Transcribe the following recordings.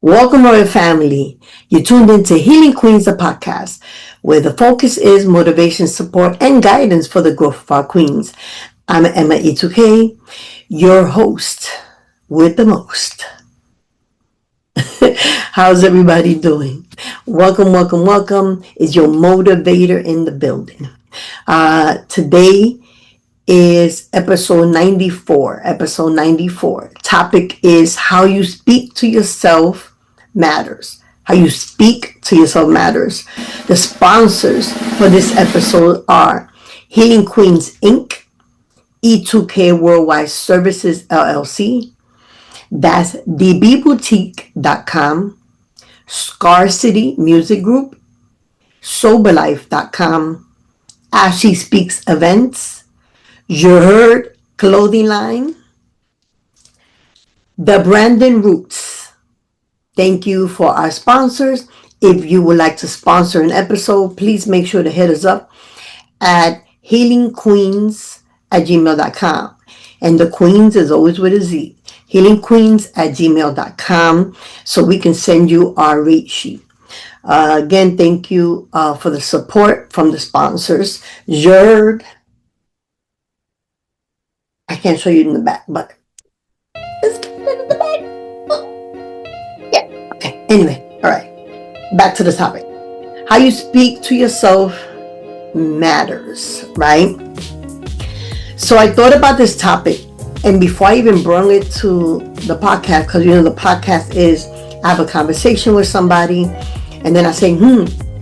Welcome, Royal Family. You tuned into Healing Queens, the podcast, where the focus is motivation, support, and guidance for the growth of our queens. I'm Emma E2K, your host with the most. How's everybody doing? Welcome. Is your motivator in the building? Today is episode 94. Topic is how you speak to yourself matters. How you speak to yourself matters. The sponsors for this episode are Healing Queenz Inc, E2K Worldwide Services LLC, that's dbboutique.com, Scarcity Music Group, Soberlife.com, Ashley Speaks Events, You Heard Clothing Line, The Brandon Roots. Thank you for our sponsors. If you would like to sponsor an episode, please make sure to hit us up at healingqueens@gmail.com. And the Queens is always with a Z. healingqueens@gmail.com, so we can send you our rate sheet. Again, thank you for the support from the sponsors. Jerd. I can't show you in the back, but it's in the back. Yeah. Okay. Anyway, all right. Back to the topic. How you speak to yourself matters, right? So I thought about this topic, and before I even brought it to the podcast, because the podcast is I have a conversation with somebody, and then I say,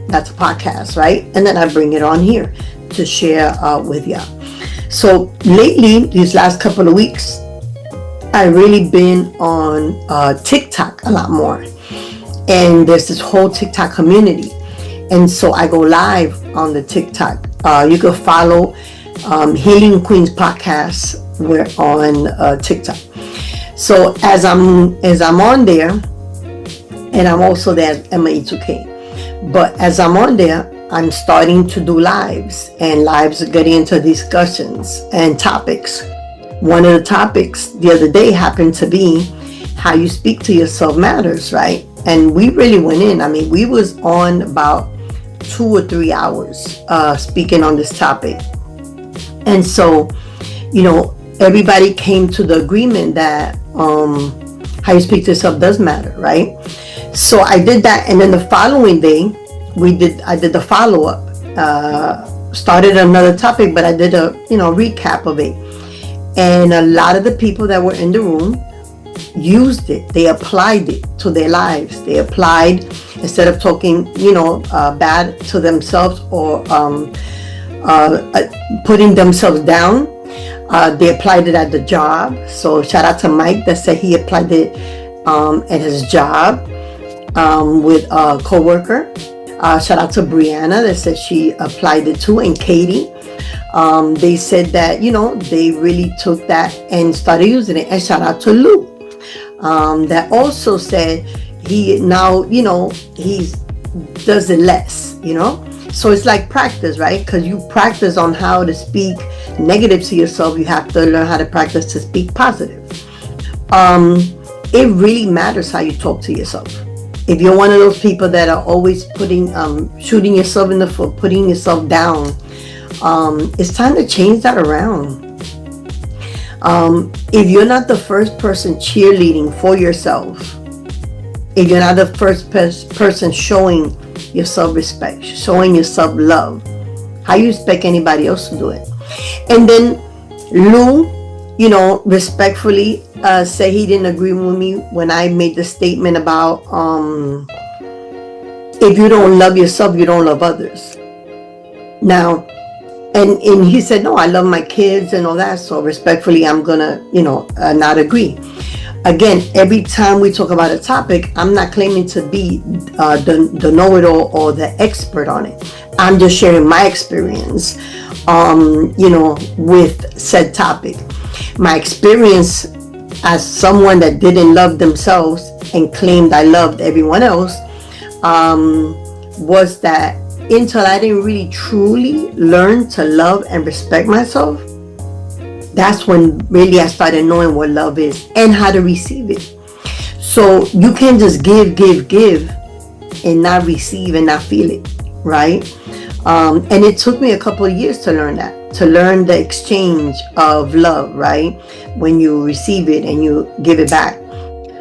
that's a podcast, right? And then I bring it on here to share with you. So lately, these last couple of weeks, I've really been on TikTok a lot more. And there's this whole TikTok community. And so I go live on the TikTok. You can follow Healing Queens Podcast. We're on TikTok. So as I'm on there, and I'm also there as Emma E2K. But as I'm on there, I'm starting to do lives, and lives are getting into discussions and topics. One of the topics the other day happened to be how you speak to yourself matters, right? And we really went in. I mean, we was on about 2 or 3 hours speaking on this topic. And so, everybody came to the agreement that how you speak to yourself does matter, right? So I did that, and then the following day, I did the follow-up, started another topic, but I did a recap of it. And a lot of the people that were in the room used it. They applied it to their lives. They applied, instead of talking bad to themselves or putting themselves down, they applied it at the job. So shout out to Mike that said he applied it at his job with a co-worker. Shout out to Brianna that said she applied it too, and Katie. They said that, they really took that and started using it. And shout out to Lou that also said he does it less, So it's like practice, right? Because you practice on how to speak negative to yourself. You have to learn how to practice to speak positive. It really matters how you talk to yourself. If you're one of those people that are always shooting yourself in the foot, putting yourself down, it's time to change that around. If you're not the first person cheerleading for yourself, if you're not the first person showing yourself respect, showing yourself love, how you expect anybody else to do it? And then Lou, respectfully say he didn't agree with me when I made the statement about if you don't love yourself, you don't love others. Now, and he said, no, I love my kids and all that. So respectfully, I'm gonna, not agree. Again, every time we talk about a topic, I'm not claiming to be the know-it-all or the expert on it. I'm just sharing my experience, with said topic. My experience as someone that didn't love themselves and claimed I loved everyone else, was that until I didn't really truly learn to love and respect myself, that's when really I started knowing what love is and how to receive it. So you can't just give and not receive and not feel it, right? And it took me a couple of years to learn that, to learn the exchange of love, right? When you receive it and you give it back.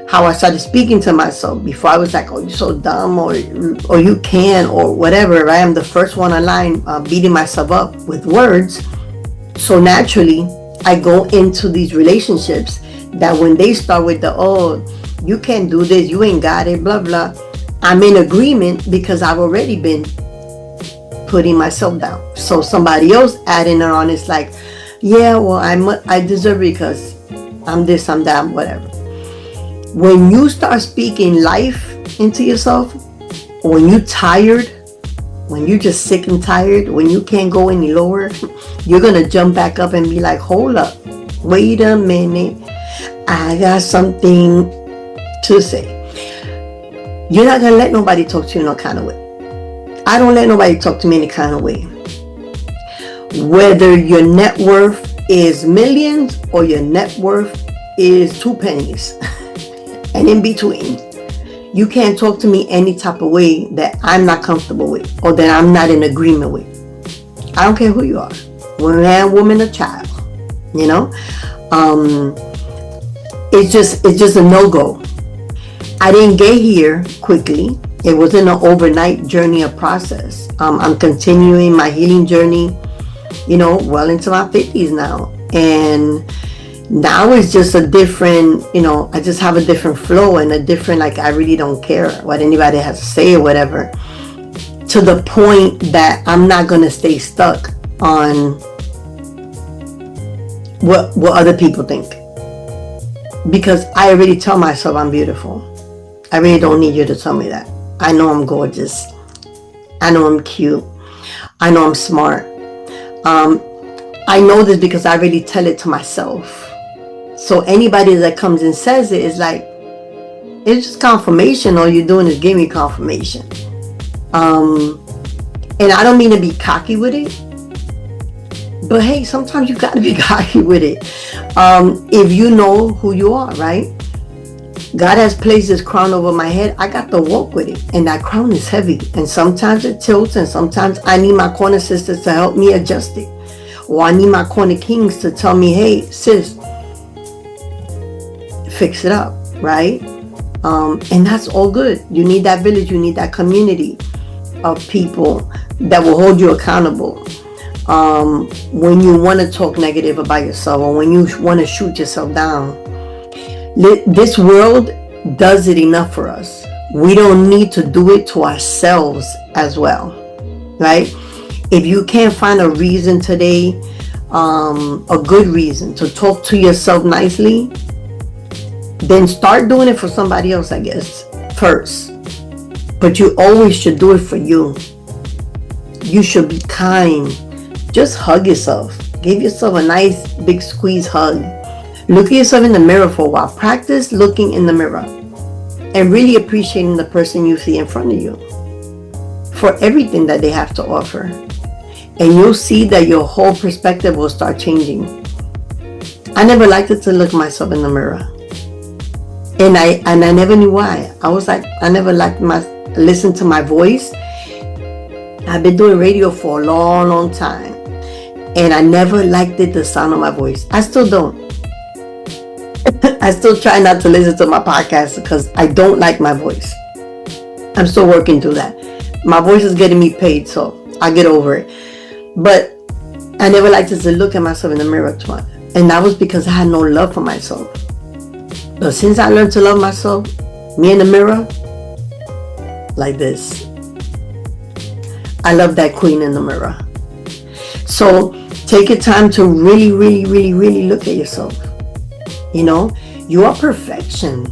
How I started speaking to myself before, I was like, oh, you're so dumb, or you can, or whatever, right? I'm the first one online beating myself up with words. So naturally, I go into these relationships that when they start with the, oh, you can't do this, you ain't got it, blah, blah, I'm in agreement because I've already been putting myself down. So somebody else adding it on, it's like, yeah, well, I deserve it because I'm this, I'm that, whatever. When you start speaking life into yourself, when you're tired, when you're just sick and tired, when you can't go any lower, you're going to jump back up and be like, hold up, wait a minute, I got something to say. You're not going to let nobody talk to you no kind of way. I don't let nobody talk to me any kind of way. Whether your net worth is millions or your net worth is 2 pennies and in between, you can't talk to me any type of way that I'm not comfortable with or that I'm not in agreement with. I don't care who you are, man, woman, or child, you know. It's just a no-go. I didn't get here quickly. It wasn't an overnight journey or process. I'm continuing my healing journey, you know, well into my 50s now. And now it's just a different, you know, I just have a different flow and a different, like, I really don't care what anybody has to say or whatever, to the point that I'm not going to stay stuck on what other people think. Because I already tell myself I'm beautiful. I really don't need you to tell me that. I know I'm gorgeous. I know I'm cute. I know I'm smart. I know this because I really tell it to myself. So anybody that comes and says it is like, it's just confirmation. All you're doing is giving me confirmation. And I don't mean to be cocky with it, but hey, sometimes you got to be cocky with it. If you know who you are, right? God has placed this crown over my head. I got to walk with it. And that crown is heavy. And sometimes it tilts. And sometimes I need my corner sisters to help me adjust it. Or I need my corner kings to tell me, hey, sis, fix it up, right? And that's all good. You need that village. You need that community of people that will hold you accountable. When you want to talk negative about yourself, or when you want to shoot yourself down. This world does it enough for us. We don't need to do it to ourselves as well, right? If you can't find a reason today, a good reason to talk to yourself nicely, then start doing it for somebody else, I guess, first. But you always should do it for you. You should be kind. Just hug yourself. Give yourself a nice big squeeze hug. Look at yourself in the mirror for a while. Practice looking in the mirror and really appreciating the person you see in front of you for everything that they have to offer. And you'll see that your whole perspective will start changing. I never liked it to look at myself in the mirror. And I never knew why. I was like, I never liked listen to my voice. I've been doing radio for a long, long time. And I never liked the sound of my voice. I still don't. I still try not to listen to my podcast because I don't like my voice. I'm still working through that. My voice is getting me paid, so I get over it. But I never liked to look at myself in the mirror twice. And that was because I had no love for myself. But since I learned to love myself, me in the mirror, like this. I love that queen in the mirror. So take your time to really, really, really, really look at yourself. You know, you are perfection.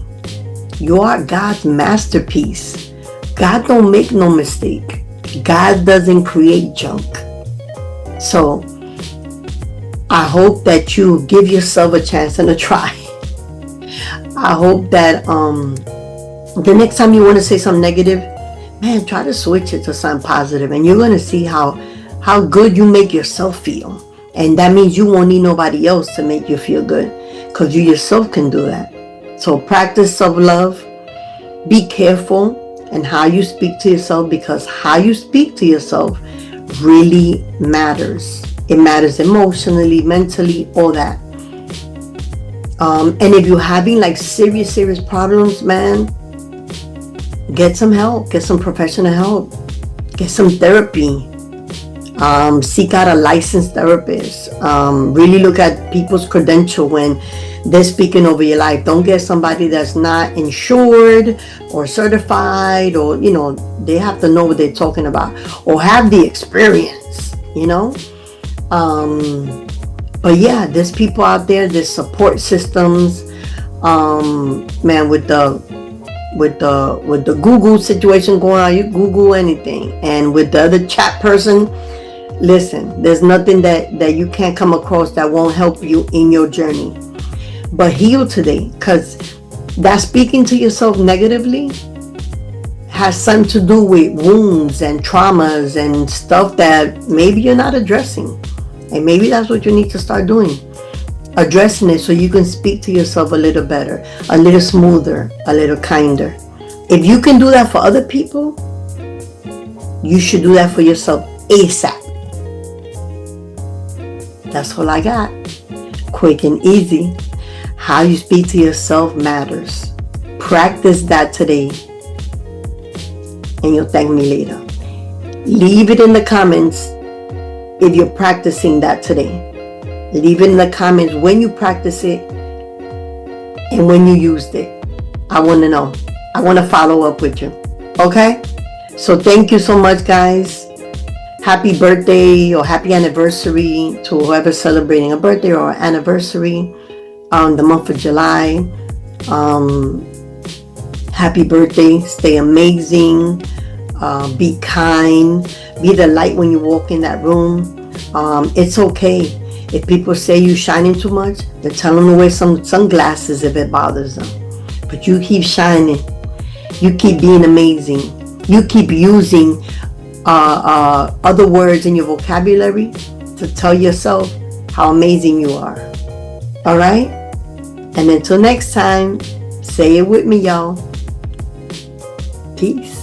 You are God's masterpiece. God don't make no mistake. God doesn't create junk. So I hope that you give yourself a chance and a try. I hope that the next time you want to say something negative, man, try to switch it to something positive, and you're going to see how good you make yourself feel. And that means you won't need nobody else to make you feel good, because you yourself can do that. So practice self-love, Be careful and how you speak to yourself, because how you speak to yourself really matters. It matters emotionally, mentally, all that. And if you're having like serious problems, man, get some help, get some professional help, get some therapy. Seek out a licensed therapist. Really look at people's credential when they're speaking over your life. Don't get somebody that's not insured or certified, or they have to know what they're talking about or have the experience. But yeah, there's people out there, there's support systems. Man, with the Google situation going on, you Google anything. And with the other chat person, listen, there's nothing that you can't come across that won't help you in your journey. But heal today, because that speaking to yourself negatively has something to do with wounds and traumas and stuff that maybe you're not addressing. And maybe that's what you need to start doing. Addressing it so you can speak to yourself a little better, a little smoother, a little kinder. If you can do that for other people, you should do that for yourself ASAP. That's all I got. Quick and easy. How you speak to yourself matters. Practice that today, and you'll thank me later. Leave it in the comments if you're practicing that today. Leave it in the comments when you practice it and when you used it. I want to know. I want to follow up with you. Okay? So thank you so much, guys. Happy birthday or happy anniversary to whoever's celebrating a birthday or anniversary on the month of July. Happy birthday. Stay amazing. Be kind. Be the light when you walk in that room. It's okay. If people say you're shining too much, then tell them to wear some sunglasses if it bothers them. But you keep shining. You keep being amazing. You keep using other words in your vocabulary to tell yourself how amazing you are. All right? And until next time, say it with me, y'all. Peace.